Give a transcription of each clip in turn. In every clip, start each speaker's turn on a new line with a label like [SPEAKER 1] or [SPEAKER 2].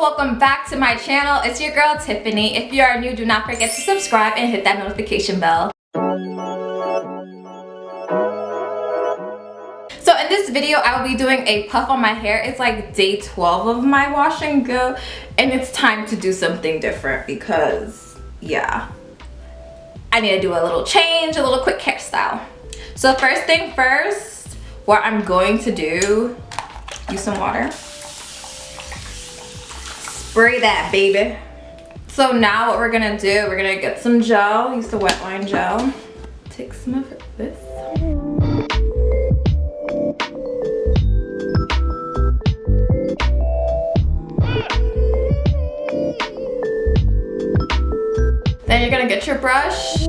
[SPEAKER 1] welcome back to my channel. It's your girl Tiffany. If you are new, do not forget to subscribe and hit that notification bell. So in this video, I will be doing a puff on my hair. It's like day 12 of my wash and go, and it's time to do something different because, yeah, I need to do a little change, a little quick hairstyle. So first thing first, what I'm going to do, use some water. Spray that, baby. So now what we're gonna do, we're gonna get some gel, use the Wetline gel. Take some of this. Then you're gonna get your brush.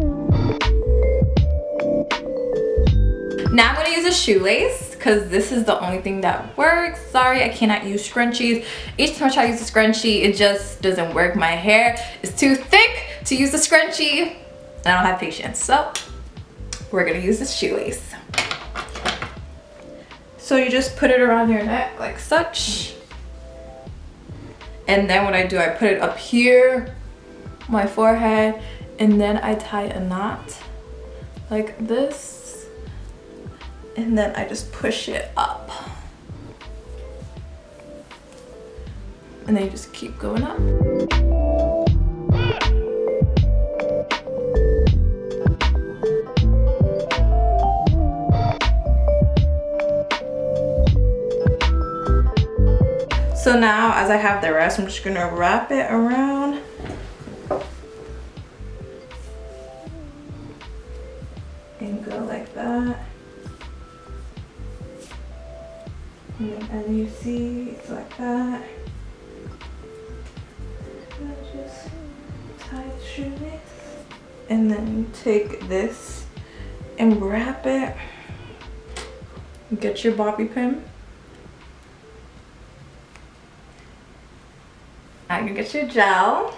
[SPEAKER 1] Now I'm gonna use a shoelace because this is the only thing that works. Sorry, I cannot use scrunchies. Each time I try to use a scrunchie, it just doesn't work. My hair is too thick to use a scrunchie, and I don't have patience. So we're gonna use this shoelace. So you just put it around your neck like such. And then what I do, I put it up here, my forehead, and then I tie a knot like this. And then I just push it up. And then you just keep going up. So now, as I have the rest, I'm just gonna wrap it around. And go like that. And then as you see, it's like that. And just tie the shoelace. And then you take this and wrap it. Get your bobby pin. Now you get your gel.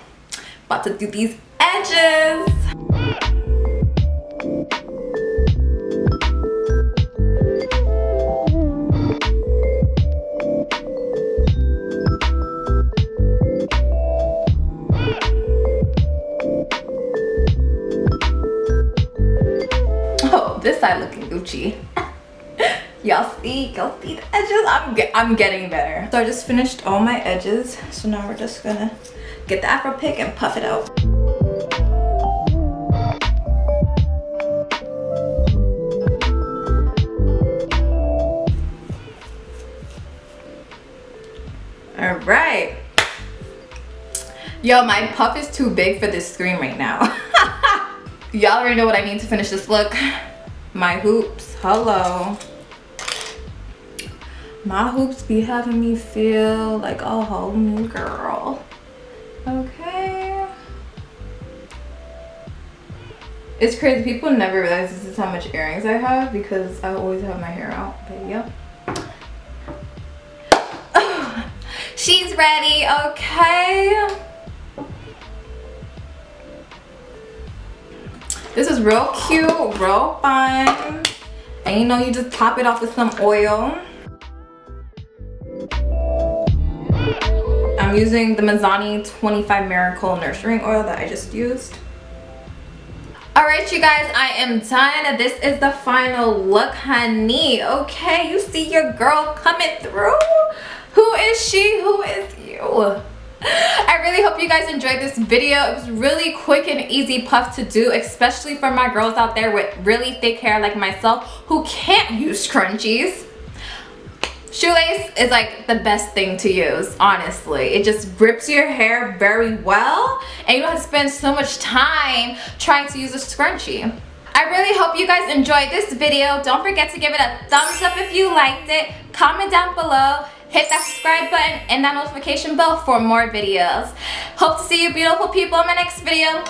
[SPEAKER 1] About to do these edges. This side looking Gucci. Y'all see the edges? I'm getting better. So I just finished all my edges. So now we're just gonna get the Afro pick and puff it out. All right. Yo, my puff is too big for this screen right now. Y'all already know what I need to finish this look. My hoops, hello. My hoops be having me feel like a whole new girl. Okay. It's crazy, people never realize this is how much earrings I have because I always have my hair out, but yep. She's ready, okay. This is real cute, real fun. And you know, you just top it off with some oil. I'm using the Mizani 25 Miracle Nourishing Oil that I just used. Alright you guys, I am done. This is the final look, honey. Okay, you see your girl coming through? Who is she? Who is you? I really hope you guys enjoyed this video. It was really quick and easy puff to do, especially for my girls out there with really thick hair like myself who can't use scrunchies. Shoelace is like the best thing to use, honestly. It just grips your hair very well and you don't have to spend so much time trying to use a scrunchie. I really hope you guys enjoyed this video. Don't forget to give it a thumbs up if you liked it. Comment down below. Hit that subscribe button and that notification bell for more videos. Hope to see you beautiful people in my next video.